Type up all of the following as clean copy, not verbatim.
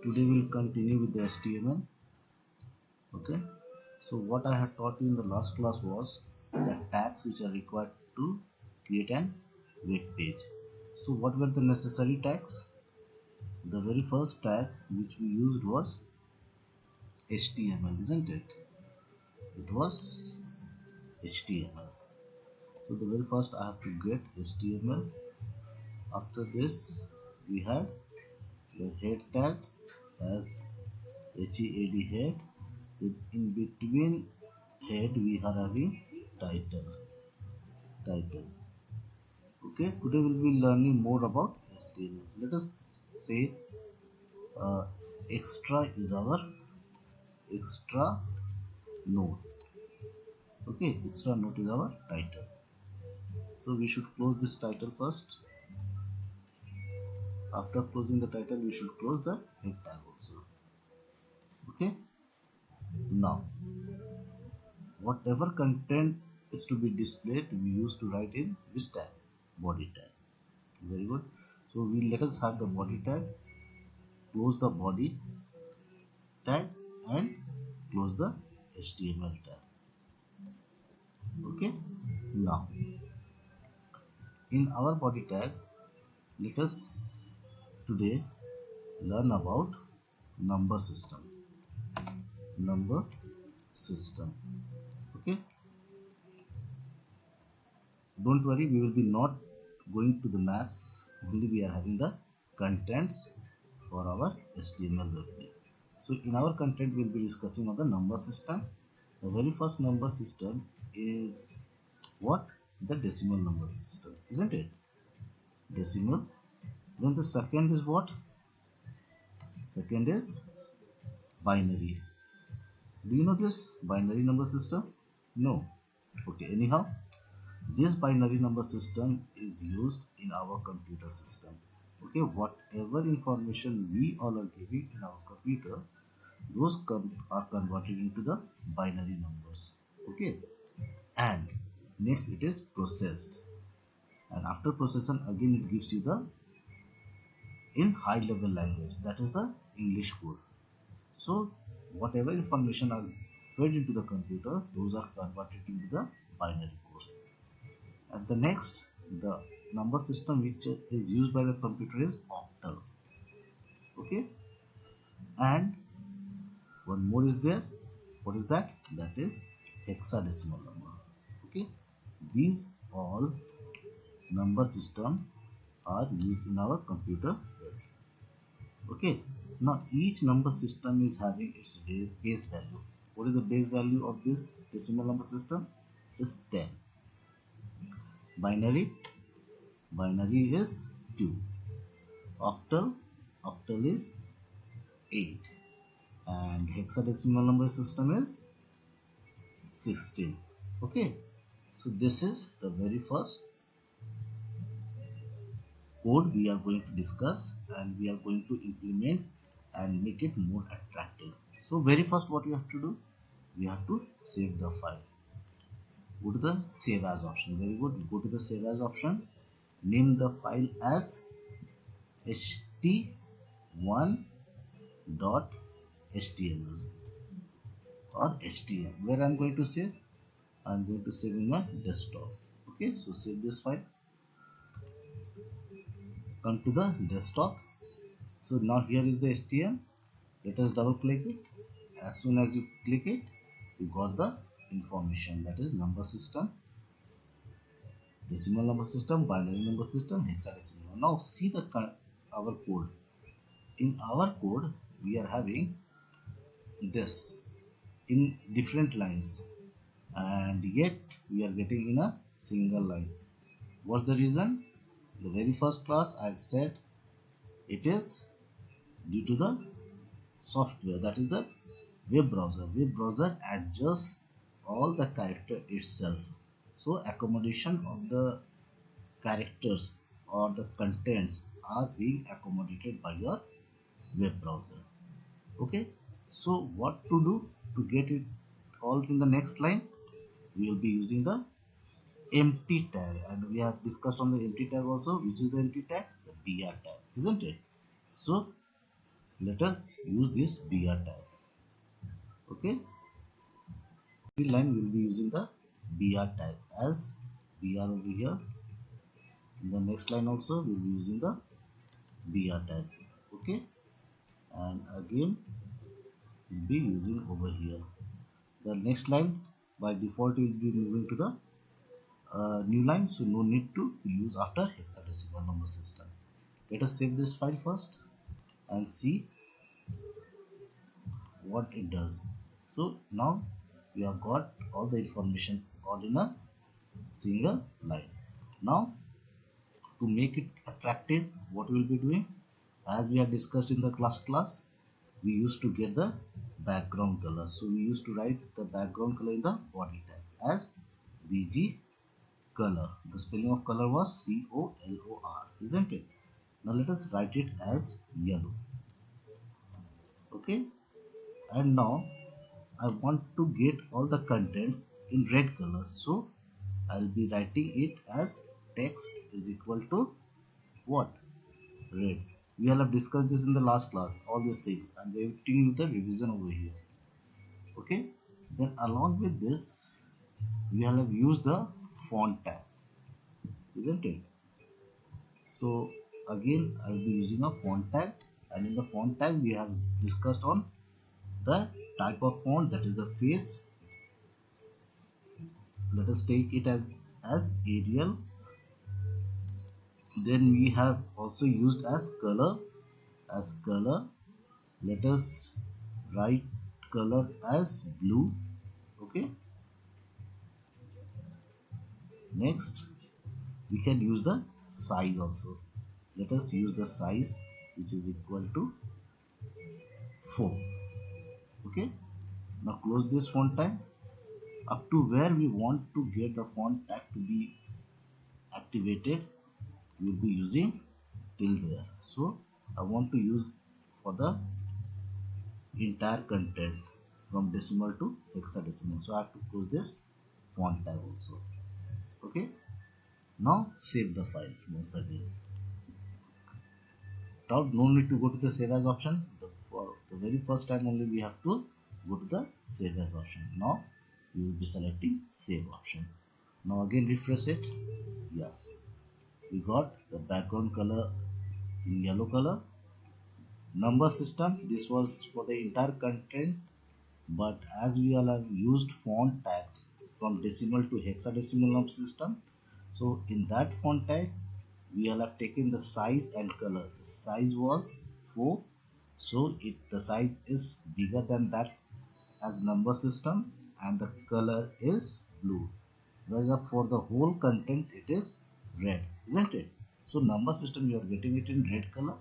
Today we'll continue with the HTML. Okay. So what I had taught you in the last class was the tags which are required to create an web page. So what were the necessary tags? The very first tag which we used was HTML, isn't it? It was HTML. So the very first I have to get HTML. After this we had the head tag as HEAD head. Then in between head we are having title. Okay, today we'll be learning more about HTML. Let us say uh, extra is our extra node. Okay, extra node is our title. So we should close this title first. After closing the title, we should close the head tag also. Okay. Now, whatever content is to be displayed, we used to write in this tag, body tag. Very good. So we let us have the body tag, close the body tag, and close the HTML tag. Okay. Now, in our body tag, let us today learn about number system. Number system. Okay. Don't worry, we will be not going to the maths. Only we are having the contents for our HTML web page. So in our content, we'll be discussing on the number system. The very first number system is what? The decimal number system, isn't it? Decimal. Then the second is what? Second is binary. Do you know this binary number system? No. Okay, anyhow, this binary number system is used in our computer system. Okay, whatever information we all are giving in our computer, those are converted into the binary numbers. Okay, and next it is processed, and after processing again it gives you the in high level language, that is the English code. So whatever information are fed into the computer, those are converted into the binary codes. And the next, the number system which is used by the computer is octal. Okay, and one more is there. What is that? That is hexadecimal number. Okay, these all number system are used in our computer field. Okay, now each number system is having its base value. What is the base value of this decimal number system? Is 10. Binary, binary is 2. Octal, octal is 8. And hexadecimal number system is 16. Okay, so this is the very first code we are going to discuss, and we are going to implement and make it more attractive. So very first what you have to do, we have to save the file. Go to the save as option. Very good. Go to the save as option. Name the file as ht1.html or htm. Where I'm going to save? I'm going to save in my desktop. Okay, so save this file. Come to the desktop. So now here is the htm. Let us double click it. As soon as you click it, you got the information, that is number system, decimal number system, binary number system, hexadecimal. Now see the our code. In our code we are having this in different lines, and yet we are getting in a single line. What's the reason? The very first class I said it is due to the software, that is the web browser. Web browser adjusts all the character itself, so accommodation of the characters or the contents are being accommodated by your web browser. Okay, so what to do to get it all in the next line? We will be using the empty tag, and we have discussed on the empty tag also. Which is the empty tag? The br tag, isn't it? So let us use this BR tag. Okay, every line we will be using the BR tag as BR over here. In the next line also we will be using the BR tag. Okay, and again we'll be using over here. The next line by default will be moving to the new line, so no need to use after hexadecimal number system. Let us save this file first and see what it does. So now we have got all the information all in a single line. Now to make it attractive, what we will be doing, as we have discussed in the class, we used to get the background color. So we used to write the background color in the body tag as BG color. The spelling of color was COLOR, isn't it? Now let us write it as yellow. Okay, and now I want to get all the contents in red color, so I'll be writing it as text is equal to what? Red. We have discussed this in the last class, all these things. I'm giving you the revision over here. Okay, then along with this we have used the font tag, isn't it? So again I'll be using a font tag, and in the font tag we have discussed on the type of font, that is the face. Let us take it as Arial. Then we have also used as color. Let us write color as blue. Okay, next we can use the size also. Let us use the size, which is equal to 4. Okay, now close this font tag. Up to where we want to get the font tag to be activated, we will be using till there. So I want to use for the entire content from decimal to hexadecimal, so I have to close this font tag also. Okay, now save the file once again. Now no need to go to the save as option. For the very first time only we have to go to the save as option. Now we will be selecting save option. Now again refresh it. Yes, we got the background color in yellow color. Number system, this was for the entire content, but as we all have used font tag from decimal to hexadecimal number system, so in that font tag we all have taken the size and color. The size was 4, so the size is bigger than that as number system, and the color is blue, whereas for the whole content it is red, isn't it? So number system you are getting it in red color,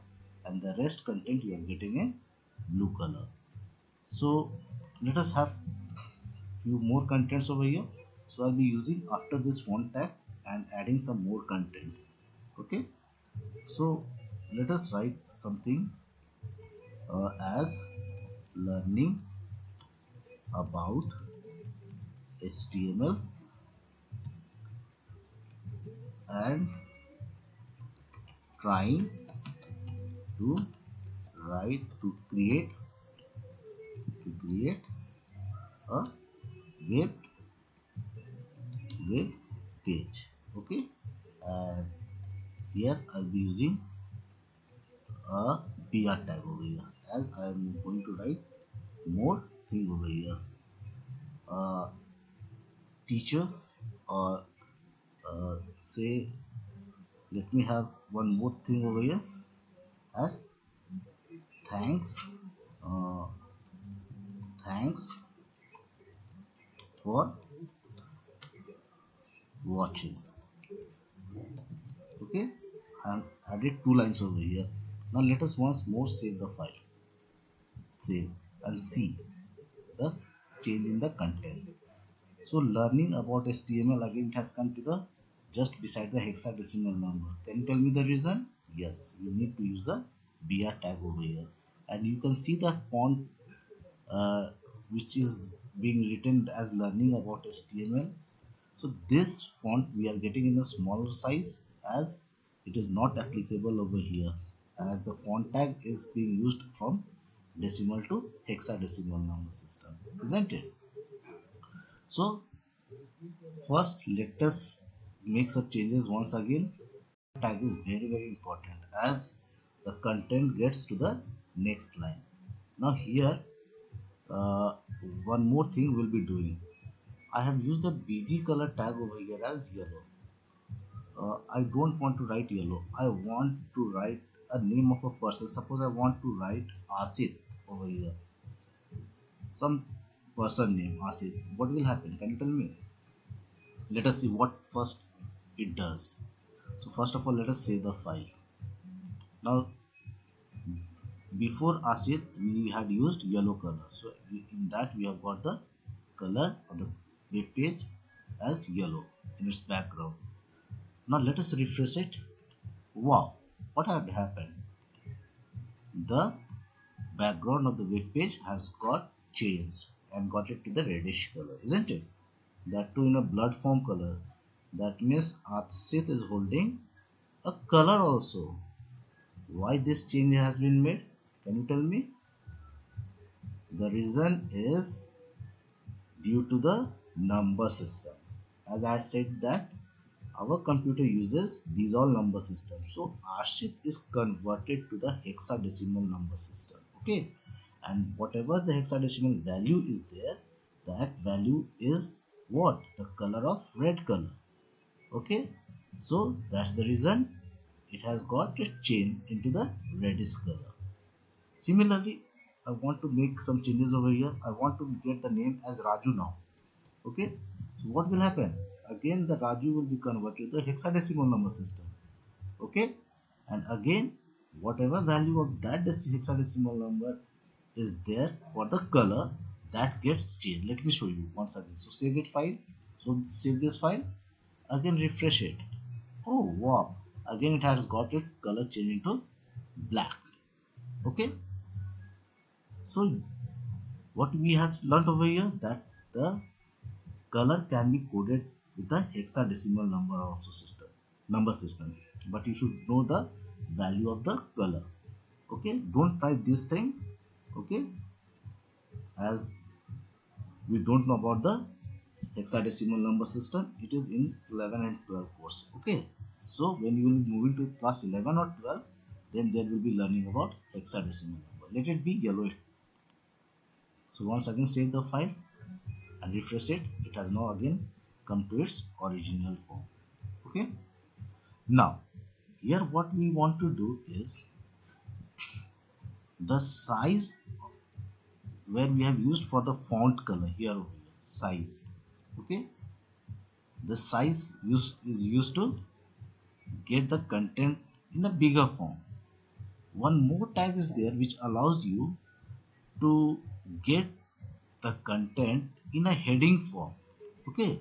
and the rest content you are getting in blue color. So let us have few more contents over here. So I'll be using after this font tag and adding some more content. Okay, so let us write something as learning about HTML and trying to create a web web page. Okay, and here I'll be using a BR tag over here, as I am going to write more thing over here. Teacher, or say, let me have one more thing over here as thanks uh, thanks for watching. Okay, I added 2 lines over here. Now let us once more save the file, save, and see the change in the content. So learning about HTML, again it has come to the just beside the hexadecimal number. Can you tell me the reason? Yes, we need to use the BR tag over here, and you can see the font uh, which is being written as learning about HTML. So this font we are getting in a smaller size, as it is not applicable over here. as the font tag is being used from decimal to hexadecimal number system, isn't it? So first let us make some changes once again. Tag is very important as the content gets to the next line. Now here uh, one more thing we'll be doing. I have used the BG color tag over here as yellow. I don't want to write yellow. I want to write a name of a person. Suppose I want to write Asit over here. Some person name Asit. What will happen? Can you tell me? Let us see what first it does. So first of all, let us save the file. Now before Asit, we had used yellow color. So in that we have got the color of the web page as yellow in its background. Now let us refresh it. Wow, what had happened? The background of the web page has got changed and got it to the reddish color, isn't it? That too in a blood form color. That means Atsit is holding a color also. Why this change has been made? Can you tell me? The reason is due to the number system. As I had said that our computer uses these all number systems. So Arshit is converted to the hexadecimal number system. Okay. And whatever the hexadecimal value is there, that value is what? The color of red color. Okay. So that's the reason it has got a change into the reddish color. Similarly, I want to make some changes over here. I want to get the name as Raju now. Okay, so what will happen? Again the Raju will be converted to the hexadecimal number system. Okay, and again whatever value of that hexadecimal number is there for the color, that gets changed. Let me show you once again. So save it file. So save this file, again refresh it. Oh wow, again it has got its color changed into black. Okay, so what we have learned over here, that the color can be coded with a hexadecimal number system, but you should know the value of the color. Okay, don't try this thing. Okay, as we don't know about the hexadecimal number system, it is in 11 and 12 course. Okay, so when you will be moving to class 11 or 12, then there will be learning about hexadecimal number. Let it be yellow. So once again save the file and refresh it. It has now again come to its original form. Okay, now here what we want to do is the size where we have used for the font color here over here, size. Okay, the size is used to get the content in a bigger form. One more tag is there which allows you to get the content in a heading form. Okay,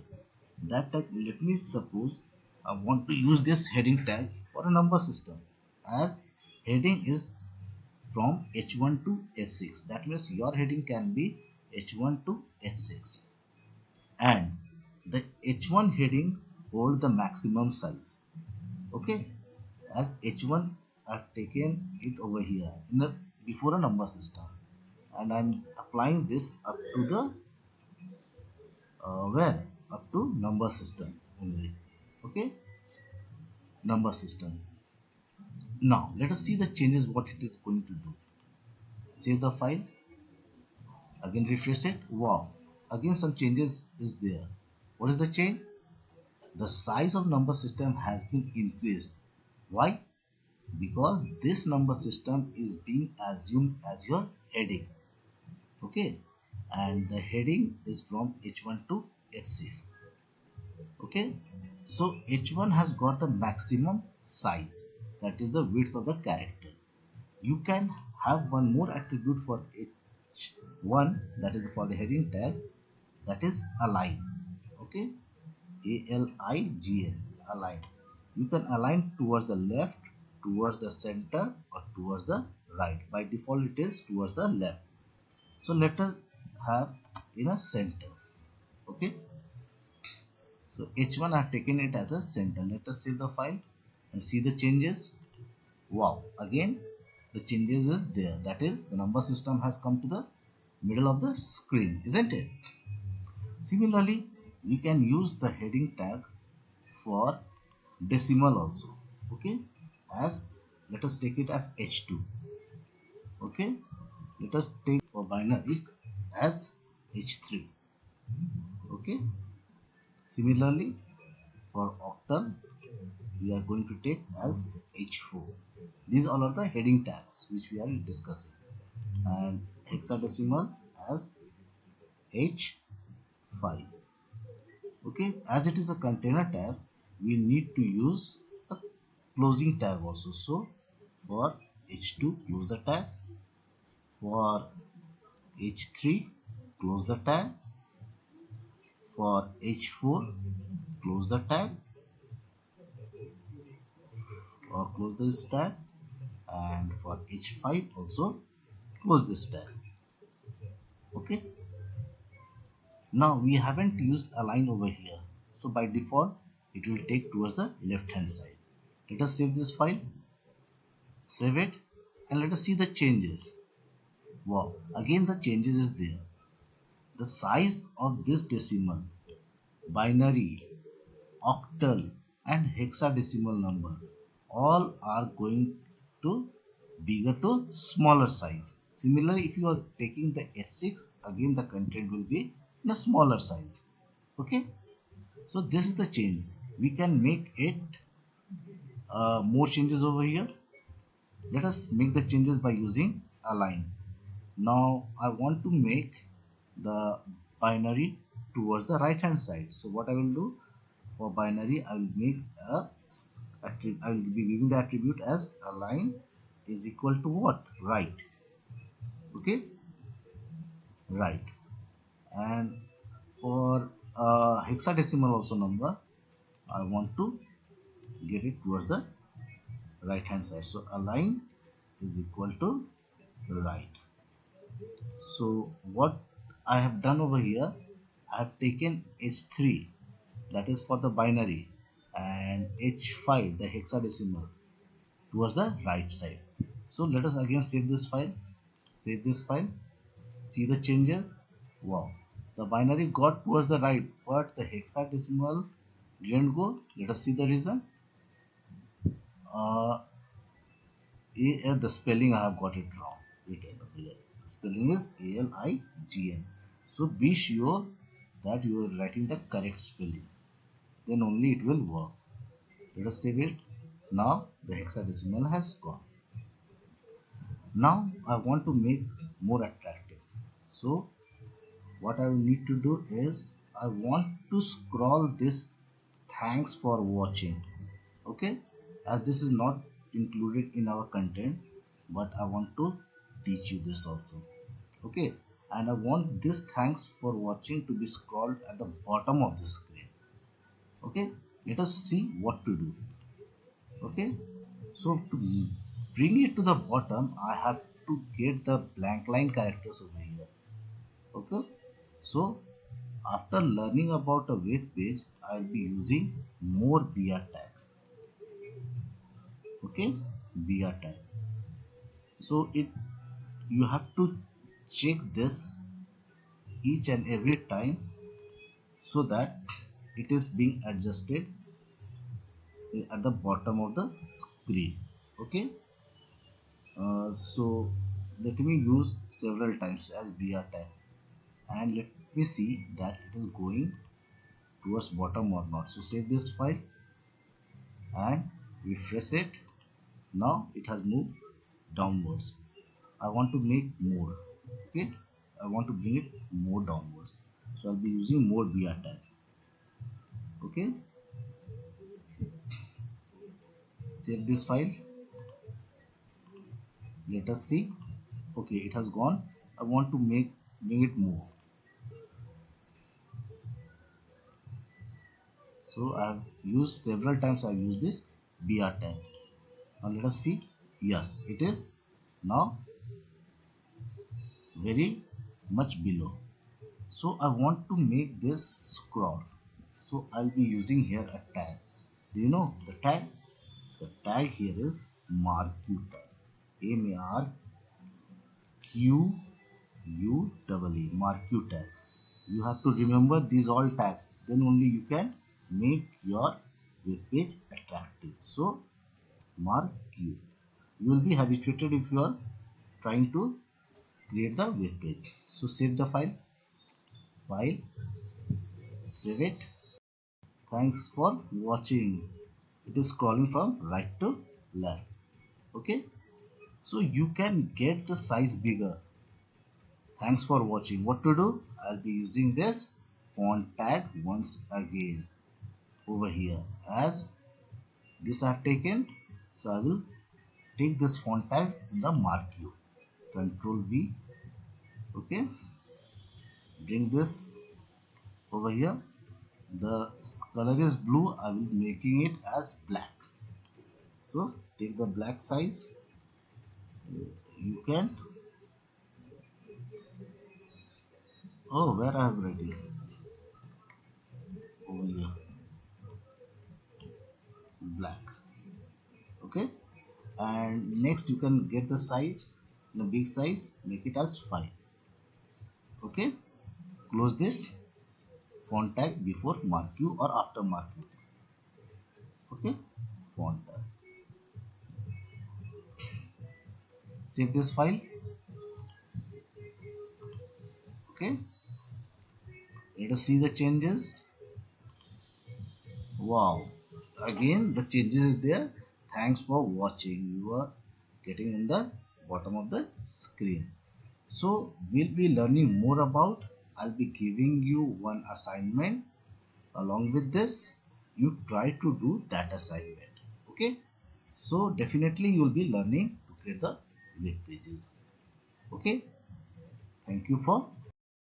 that tag, let me suppose I want to use this heading tag for a number system, as heading is from H1 to H6. That means your heading can be H1 to H6, and the H1 heading hold the maximum size. Okay, as H1 I've taken it over here in a before a number system, and I'm applying this up to the where up to number system only. Okay, number system. Now let us see the changes what it is going to do. Save the file, again refresh it. Wow, again some changes is there. What is the change? The size of number system has been increased. Why? Because this number system is being assumed as your heading. Okay, and the heading is from H1 to H6. Okay, so H1 has got the maximum size, that is the width of the character. You can have one more attribute for H1, that is for the heading tag, that is align. Okay, ALIGN, align. You can align towards the left, towards the center, or towards the right. By default it is towards the left, so let us have in a center. Okay, so H1 I have taken it as a center. Let us save the file and see the changes. Wow, again the changes is there. That is, the number system has come to the middle of the screen, isn't it? Similarly, we can use the heading tag for decimal also. Okay, as let us take it as H2. Okay, let us take for binary as H3. Okay, similarly for octal we are going to take as H4. These all are the heading tags which we are discussing, and hexadecimal as H5. Okay, as it is a container tag, we need to use a closing tag also. So for H2 close the tag, for H3 close the tag, for H4 close the tag or close this tag, and for H5 also close this tag. Okay, now we haven't used align over here, so by default it will take towards the left hand side. Let us save this file, save it, and let us see the changes. Wow, again the changes is there. The size of this decimal, binary, octal and hexadecimal number all are going to bigger to smaller size. Similarly, if you are taking the S6, again the content will be in a smaller size. Okay, so this is the change. We can make it more changes over here. Let us make the changes by using align. Now I want to make the binary towards the right hand side. So what I will do for binary, I will make a I will be giving the attribute as align is equal to what? Right. Okay, right. And for hexadecimal also number, I want to get it towards the right hand side. So align is equal to right. So what I have done over here, I have taken H3, that is for the binary, and H5 the hexadecimal towards the right side. So let us again save this file, see the changes. Wow, the binary got towards the right but the hexadecimal didn't go. Let us see the reason. uh, the spelling I have got it wrong written over here. Spelling is ALIGN. So be sure that you are writing the correct spelling. Then only it will work. Let us save it. Now the hexadecimal has gone. Now I want to make more attractive. So what I will need to do is I want to scroll this thanks for watching. Okay, as this is not included in our content, but I want to teach you this also. Okay, and I want this thanks for watching to be scrolled at the bottom of the screen. Okay, let us see what to do. Okay, so to bring it to the bottom I have to get the blank line characters over here. Okay, so after learning about a web page I'll be using more br tag. Okay, br tag. So it you have to check this each and every time so that it is being adjusted at the bottom of the screen. Okay, so let me use several times as br tag and let me see that it is going towards bottom or not. So save this file and refresh it. Now it has moved downwards. I want to make more. Okay, I want to bring it more downwards, so I'll be using more br tag. Okay, save this file. Let us see. Okay, it has gone. I want to bring it more. So I have used several times. I have used this br tag. Now let us see. Yes, it is now very much below. So I want to make this scroll. So I'll be using here a tag. Do you know the tag? The tag here is marquee tag. MARQUE, marquee tag. You have to remember these all tags. Then only you can make your web page attractive. So marquee. You will be habituated if you are trying to create the web page. So save the file. Save it. Thanks for watching. It is scrolling from right to left. Okay. So you can get the size bigger. Thanks for watching. What to do? I'll be using this font tag once again over here, as this I've taken. So I will take this font tag in the marquee. Control V. Okay. Bring this over here. The color is blue. I will be making it as black. So take the black size. You can. Oh, where I have ready over here, black. Okay. And next you can get the size, the big size, make it as 5. Okay. Close this font tag before marquee or after marquee. Okay. Font tag. Save this file. Okay. Let us see the changes. Wow, again the changes is there. Thanks for watching. You are getting in the bottom of the screen. So we'll be learning more about. I'll be giving you one assignment. Along with this, you try to do that assignment. Okay. So definitely you will be learning to create the web pages. Okay. Thank you for